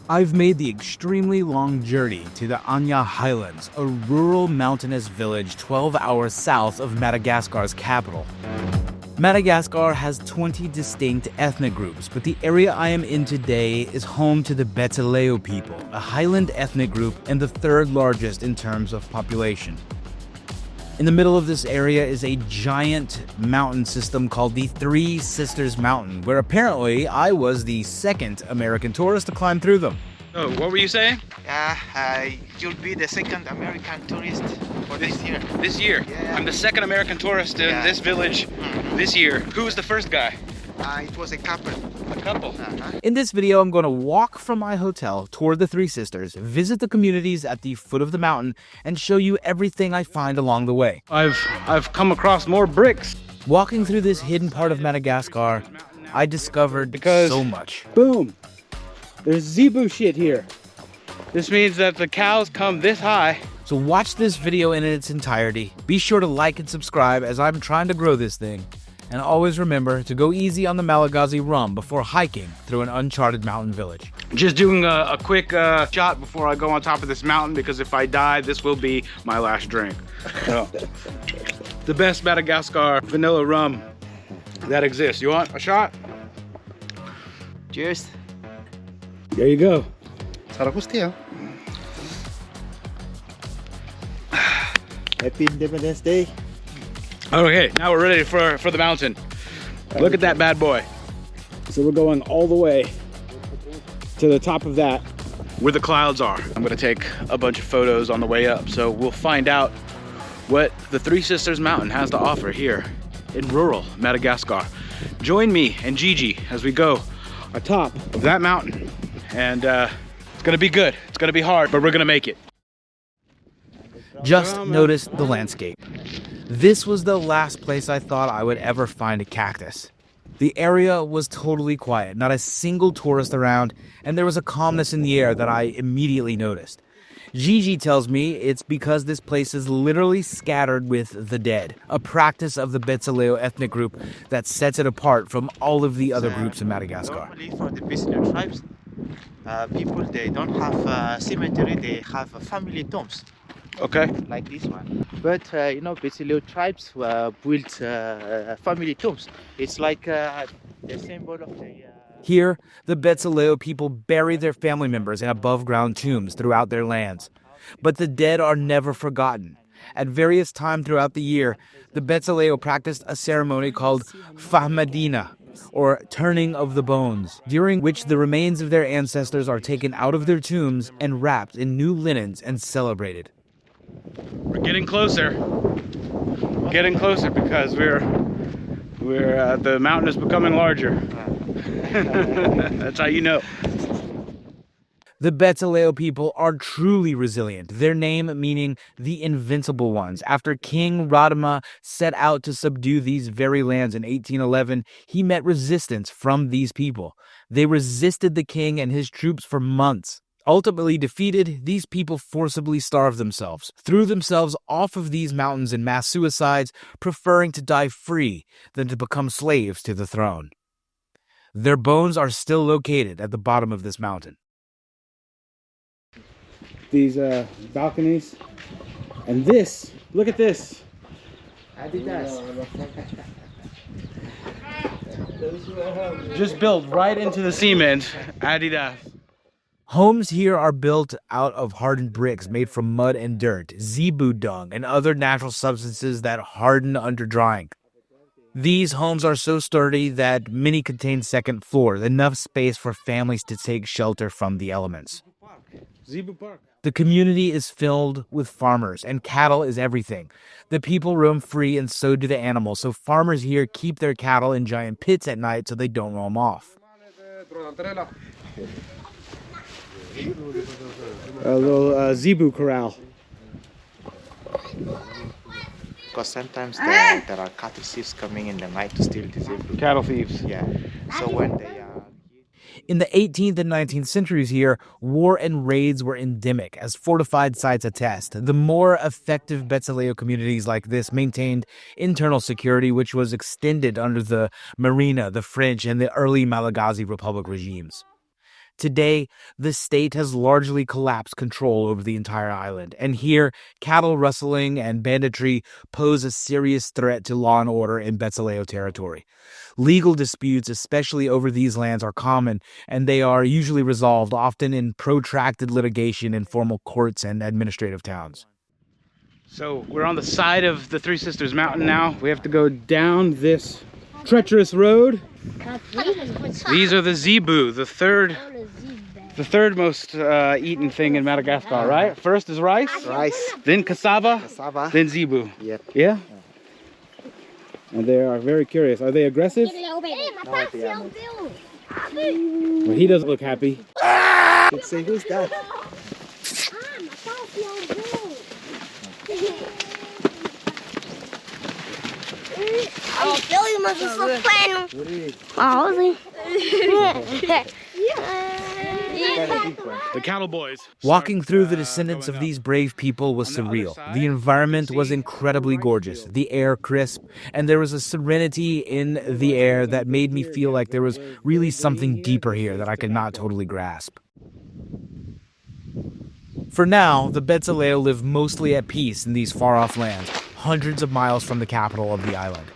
I've made the extremely long journey to the Anya Highlands, a rural mountainous village 12 hours south of Madagascar's capital. Madagascar has 20 distinct ethnic groups, but the area I am in today is home to the Betsileo people, a highland ethnic group and the third largest in terms of population. In the middle of this area is a giant mountain system called the Three Sisters Mountain, where apparently I was the second American tourist to climb through them. Oh, what were you saying? You'll be the second American tourist for this year. This year? Yeah. I'm the second American tourist in this village this year. Who was the first guy? It was a couple. A couple. In this video, I'm going to walk from my hotel toward the Three Sisters, visit the communities at the foot of the mountain, and show you everything I find along the way. I've come across more bricks. Walking through this hidden part of Madagascar, I discovered so much. Boom! There's zebu shit here. This means that the cows come this high. So watch this video in its entirety. Be sure to like and subscribe as I'm trying to grow this thing. And always remember to go easy on the Malagasy rum before hiking through an uncharted mountain village. Just doing a quick shot before I go on top of this mountain, because if I die, this will be my last drink. The best Madagascar vanilla rum that exists. You want a shot? Cheers. There you go. Happy Independence Day. Okay, now we're ready for the mountain. Look at that bad boy. So we're going all the way to the top of that, where the clouds are. I'm gonna take a bunch of photos on the way up, so we'll find out what the Three Sisters Mountain has to offer here in rural Madagascar. Join me and Gigi as we go atop of that mountain, and it's gonna be good. It's gonna be hard, but we're gonna make it. Just notice the landscape. This was the last place I thought I would ever find a cactus. The area was totally quiet, not a single tourist around, and there was a calmness in the air that I immediately noticed. Gigi tells me it's because this place is literally scattered with the dead, a practice of the Betsileo ethnic group that sets it apart from all of the other groups in Madagascar. Normally for the Betsileo tribes, people, they don't have cemetery, they have family tombs. Okay. Like this one. But Betsileo tribes built family tombs. It's like the symbol of the... Here, the Betsileo people bury their family members in above-ground tombs throughout their lands. But the dead are never forgotten. At various times throughout the year, the Betsileo practiced a ceremony called Fahmadina, or turning of the bones, during which the remains of their ancestors are taken out of their tombs and wrapped in new linens and celebrated. We're getting closer. Getting closer because the mountain is becoming larger. That's how you know. The Betsileo people are truly resilient, their name meaning the invincible ones. After King Radama set out to subdue these very lands in 1811, he met resistance from these people. They resisted the king and his troops for months. Ultimately defeated, these people forcibly starved themselves, threw themselves off of these mountains in mass suicides, preferring to die free than to become slaves to the throne. Their bones are still located at the bottom of this mountain. These balconies, and this, look at this. Just built right into the cement. Adidas. Homes here are built out of hardened bricks made from mud and dirt, zebu dung, and other natural substances that harden under drying. These homes are so sturdy that many contain second floors, enough space for families to take shelter from the elements. Zebu Park. The community is filled with farmers, and cattle is everything. The people roam free, and so do the animals, so farmers here keep their cattle in giant pits at night so they don't roam off. A little zebu corral. Because sometimes there are cattle thieves coming in the night to steal the zebu. Cattle thieves. Yeah. So when they In the 18th and 19th centuries here, war and raids were endemic, as fortified sites attest. The more effective Betsileo communities like this maintained internal security, which was extended under the Marina, the French, and the early Malagasy Republic regimes. Today, the state has largely collapsed control over the entire island, and here, cattle rustling and banditry pose a serious threat to law and order in Betsileo territory. Legal disputes, especially over these lands, are common, and they are usually resolved, often in protracted litigation in formal courts and administrative towns. So we're on the side of the Three Sisters Mountain now. We have to go down this treacherous road. These are the zebu, the third most eaten thing in Madagascar, right? First is rice, then cassava, then zebu. Yep. Yeah? And they are very curious. Are they aggressive? No, they are not. Well, he doesn't look happy. Let's say, who's that? The cattle boys. Walking through the descendants of these brave people was surreal. The environment was incredibly gorgeous, the air crisp, and there was a serenity in the air that made me feel like there was really something deeper here that I could not totally grasp. For now, the Betsileo live mostly at peace in these far-off lands, hundreds of miles from the capital of the island.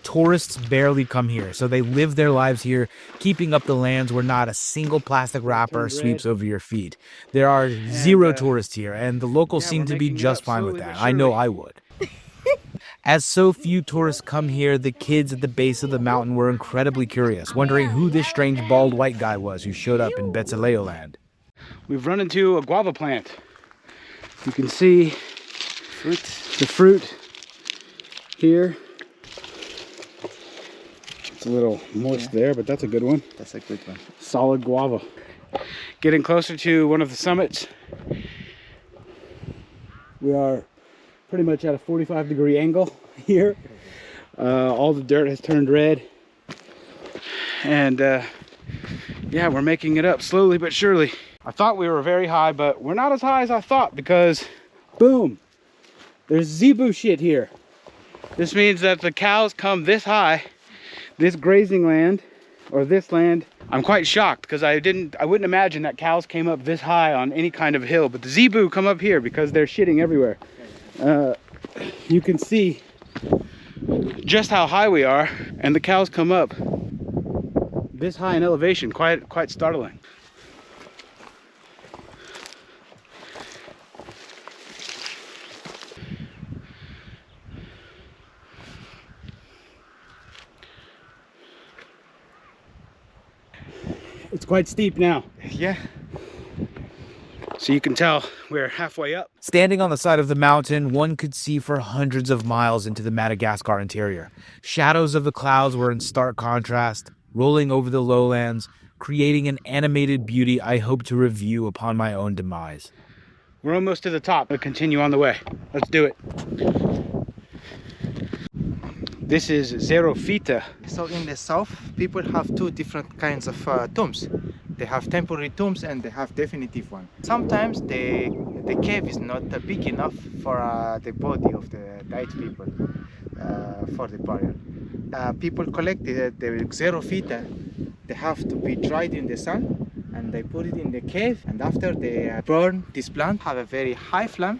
Tourists barely come here, so they live their lives here, keeping up the lands where not a single plastic wrapper sweeps over your feet. There are zero tourists here, and the locals seem to be just fine with that. I know I would. As so few tourists come here, the kids at the base of the mountain were incredibly curious, wondering who this strange bald white guy was who showed up in Betsileo land. We've run into a guava plant. You can see the fruit here. It's a little moist there, but that's a good one. That's a good one. Solid guava. Getting closer to one of the summits. We are pretty much at a 45-degree angle here. All the dirt has turned red. And yeah, we're making it up slowly but surely. I thought we were very high, but we're not as high as I thought because, boom, there's zebu shit here. This means that the cows come this high, this grazing land, or this land. I'm quite shocked because I wouldn't imagine that cows came up this high on any kind of hill, but the zebu come up here because they're shitting everywhere. You can see just how high we are, and the cows come up this high in elevation. Quite startling. It's quite steep now. Yeah. So you can tell we're halfway up. Standing on the side of the mountain, one could see for hundreds of miles into the Madagascar interior. Shadows of the clouds were in stark contrast, rolling over the lowlands, creating an animated beauty I hope to review upon my own demise. We're almost to the top. We'll continue on the way. Let's do it. This is Xerophyta. So in the south, people have two different kinds of tombs. They have temporary tombs and they have definitive one. Sometimes the cave is not big enough for the body of the dead people for the burial. People collect the Xerophyta. They have to be dried in the sun and they put it in the cave, and after they burn this plant, have a very high flame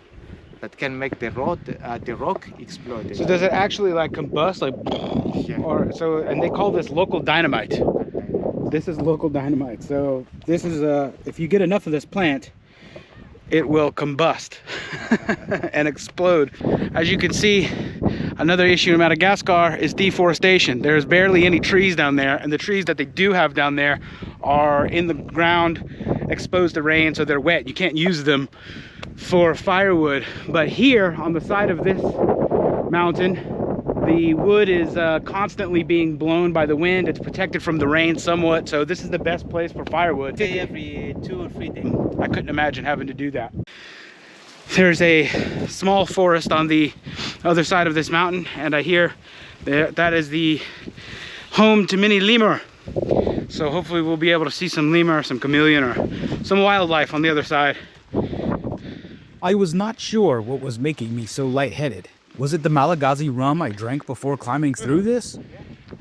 that can make the rock explode. So does it actually like combust, like, Yeah. or so? And they call this local dynamite. This is local dynamite. So this is if you get enough of this plant, it will combust and explode. As you can see, another issue in Madagascar is deforestation. There's barely any trees down there, and the trees that they do have down there are in the ground, exposed to rain, so they're wet. You can't use them for firewood. But here on the side of this mountain, the wood is constantly being blown by the wind. It's protected from the rain somewhat, so this is the best place for firewood. Every 2 or 3 days. I couldn't imagine having to do that. There's a small forest on the other side of this mountain, and I hear that is the home to many lemur. So hopefully we'll be able to see some lemur, some chameleon, or some wildlife on the other side. I was not sure what was making me so lightheaded. Was it the Malagasy rum I drank before climbing through this?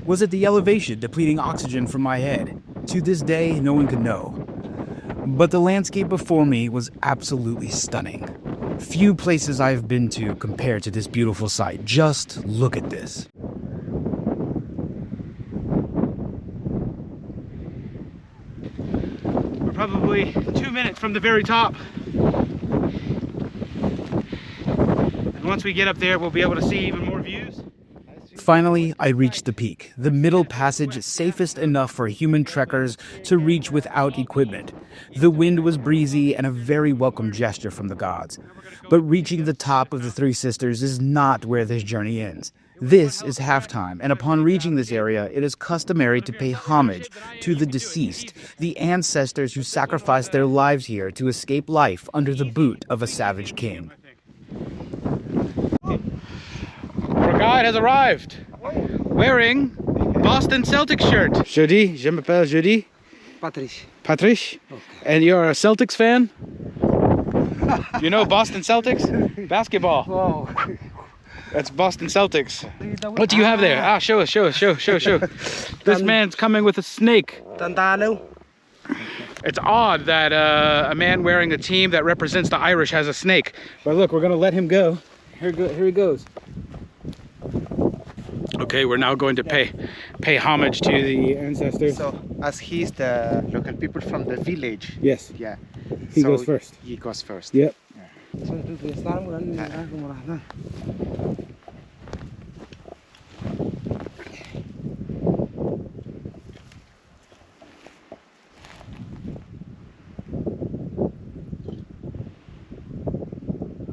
Was it the elevation depleting oxygen from my head? To this day, no one could know. But the landscape before me was absolutely stunning. Few places I've been to compare to this beautiful sight. Just look at this. We're probably 2 minutes from the very top. And once we get up there, we'll be able to see even more views. Finally, I reached the peak, the middle passage safest enough for human trekkers to reach without equipment. The wind was breezy and a very welcome gesture from the gods. But reaching the top of the Three Sisters is not where this journey ends. This is halftime, and upon reaching this area, it is customary to pay homage to the deceased, the ancestors who sacrificed their lives here to escape life under the boot of a savage king. Our guide has arrived, wearing Boston Celtics shirt. Jeudi, je m'appelle Jeudi. Patrice. Patrice? Okay. And you're a Celtics fan? You know Boston Celtics? Basketball. Wow. That's Boston Celtics. What do you have there? Ah, show us. This man's coming with a snake. It's odd that a man wearing a team that represents the Irish has a snake. But look, we're gonna let him go. Here he goes. Okay, we're now going to pay homage to the ancestors. So, as he's the local people from the village. Yes. Yeah. He goes first. He goes first. Yep.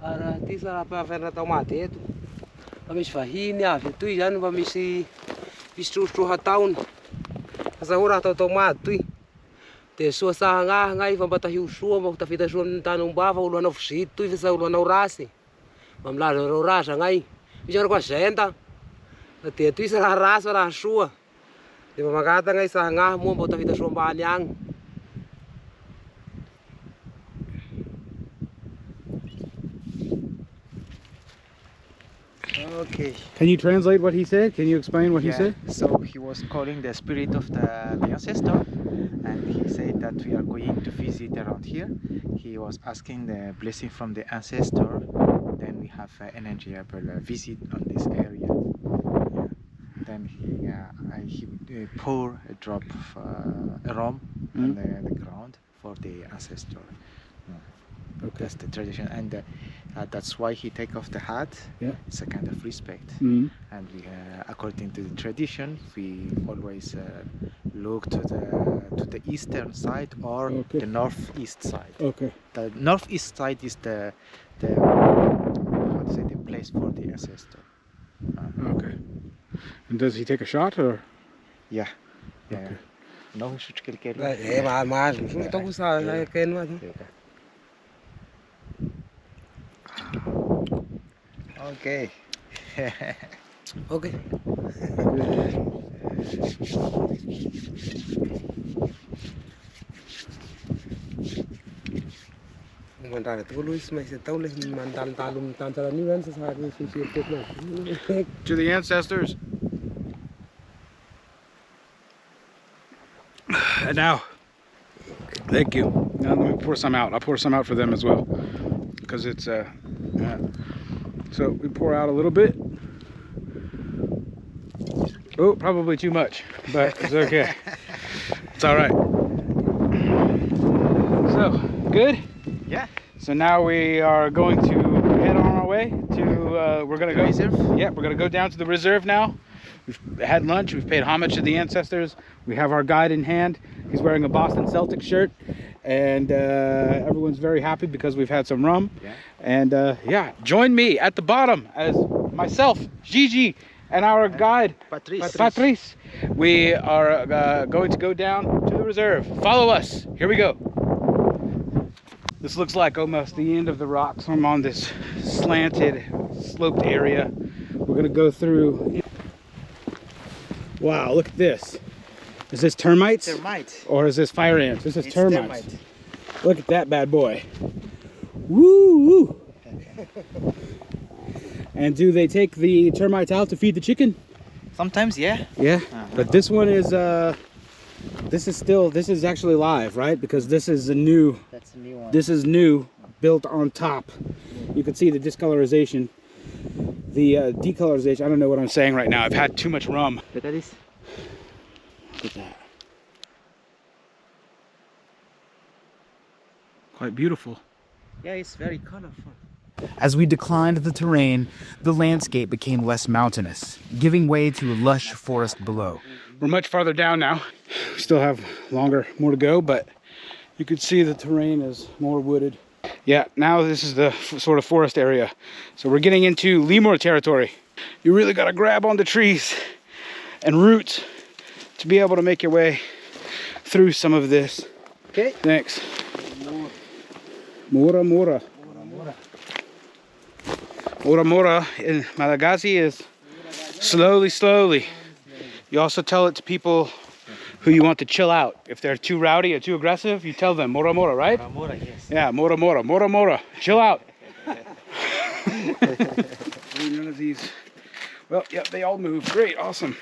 Ara ty sa raha aferina tao maty eto. Fa misy vahiny avy etoy zany mba misy fisotrosotroha taona. Azahoa raha tao maty toy. De soa sahagnahy ngay fa mba tahio soa mba ho tafita soa amin'ny tany-ombava olo anao visity toy fa sa olo anao rasy. Mba milaza reo raza ngay. Misy anao koa zenta. De toy sa raha rasy fa raha soa. De mba mangata ngay sahagnahy moa mba ho tafita soa ambany agny. Okay. Can you translate what he said? Can you explain what he said? So he was calling the spirit of the ancestor, and he said that we are going to visit around here. He was asking the blessing from the ancestor. Then we have an enjoyable visit on this area. Yeah. Then he pour a drop of rum on the ground for the ancestor. Okay. That's the tradition, and that's why he take off the hat. Yeah. It's a kind of respect. Mm-hmm. And we, according to the tradition, we always look to the eastern side or the northeast side. Okay. The northeast side is the how to say, the place for the ancestor. Okay. And does he take a shot or? Yeah. Okay. No, he should kill Kerry. Okay. Okay. Mandala tuloy may sa tao le mandal-talo tantalan niyan sa sabi sisipot na. To the ancestors. And now, thank you. Now let me pour some out. I'll pour some out for them as well, because it's so we pour out a little bit. Oh, probably too much, but it's okay. It's all right. So, good? Yeah. So now we are going to head on our way to, we're going to go. Reserve? Yeah, we're going to go down to the reserve now. We've had lunch, we've paid homage to the ancestors. We have our guide in hand. He's wearing a Boston Celtics shirt. And everyone's very happy because we've had some rum. Yeah. And yeah, join me at the bottom as myself, Gigi, and our guide, Patrice. We are going to go down to the reserve. Follow us. Here we go. This looks like almost the end of the rocks. I'm on this slanted, sloped area. We're going to go through. Wow, look at this. Is this termites? Termites. Or is this fire ants? This is termites. Termite. Look at that bad boy. Woo woo. And do they take the termites out to feed the chicken? Sometimes, yeah. Yeah. But this one is This is actually live, right? Because this is a new, That's a new one. this is new, built on top. You can see the discolorization, the decolorization. I don't know what I'm saying right now. I've had too much rum. Look at this. Look at that. Quite beautiful. Yeah, it's very colorful. As we declined the terrain, the landscape became less mountainous, giving way to a lush forest below. We're much farther down now. We still have more to go, but you can see the terrain is more wooded. Yeah, now this is the sort of forest area. So we're getting into lemur territory. You really got to grab onto trees and roots to be able to make your way through some of this. Okay. Thanks. Mora mora. Mora mora in Madagascar is slowly, slowly. You also tell it to people who you want to chill out. If they're too rowdy or too aggressive, you tell them mora mora, right? Mora, yes. Yeah, mora mora, mora mora. Chill out. None of these. Well, yep, they all move. Great, awesome.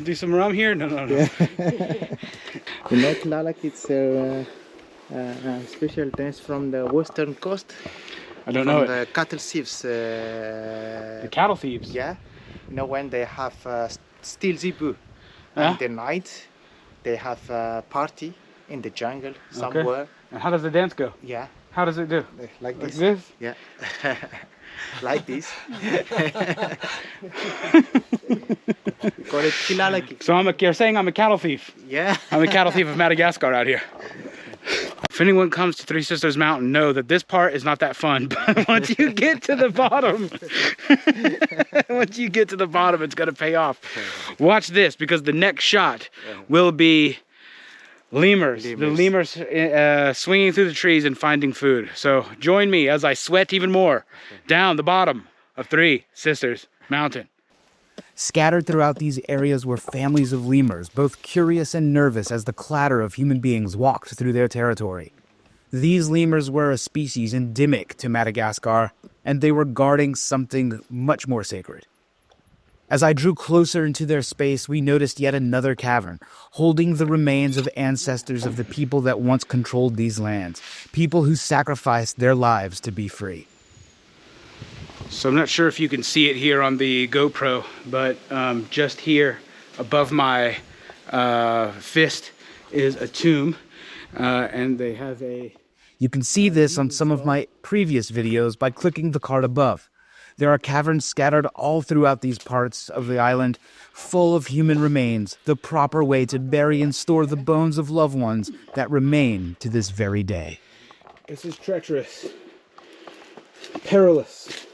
Do some rum here? No. You know, Tlalak, it's a special dance from the western coast. I don't know From it. the cattle thieves. The cattle thieves. Yeah. You know, when they have steel zebu Yeah? at the night, they have a party in the jungle somewhere. And how does the dance go? Yeah. How does it do? Like Like this. this? Yeah. Like this. Call it Kilalaki. So you're saying I'm a cattle thief. Yeah. I'm a cattle thief of Madagascar out here. If anyone comes to Three Sisters Mountain, know that this part is not that fun. But once you get to the bottom, it's gonna pay off. Watch this, because the next shot will be lemurs. The lemurs swinging through the trees and finding food. So join me as I sweat even more down the bottom of Three Sisters Mountain. Scattered throughout these areas were families of lemurs, both curious and nervous as the clatter of human beings walked through their territory. These lemurs were a species endemic to Madagascar, and they were guarding something much more sacred. As I drew closer into their space, we noticed yet another cavern, holding the remains of ancestors of the people that once controlled these lands, people who sacrificed their lives to be free. So I'm not sure if you can see it here on the GoPro, but just here above my fist is a tomb, and they have a... You can see this on some of my previous videos by clicking the card above. There are caverns scattered all throughout these parts of the island, full of human remains, the proper way to bury and store the bones of loved ones that remain to this very day. This is treacherous, perilous.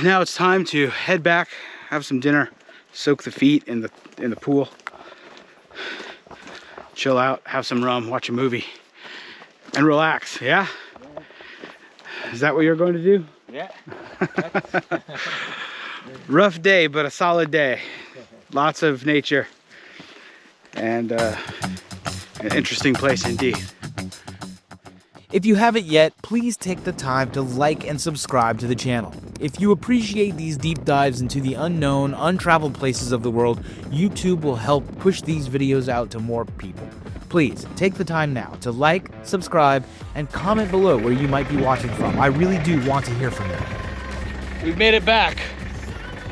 Now it's time to head back, have some dinner, soak the feet in the pool, chill out, have some rum, watch a movie, and relax. Yeah? Is that what you're going to do? Yeah. Rough day, but a solid day. Lots of nature and an interesting place indeed. If you haven't yet, please take the time to like and subscribe to the channel. If you appreciate these deep dives into the unknown, untraveled places of the world, YouTube will help push these videos out to more people. Please take the time now to like, subscribe, and comment below where you might be watching from. I really do want to hear from you. We've made it back.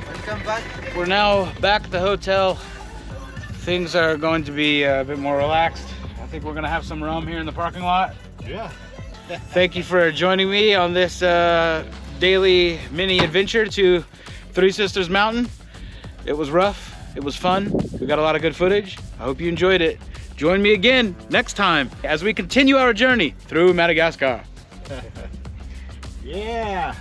Welcome back. We're now back at the hotel. Things are going to be a bit more relaxed. I think we're gonna have some rum here in the parking lot. Yeah. Thank you for joining me on this daily mini adventure to Three Sisters Mountain. It was rough, it was fun. We got a lot of good footage. I hope you enjoyed it. Join me again next time as we continue our journey through Madagascar. Yeah.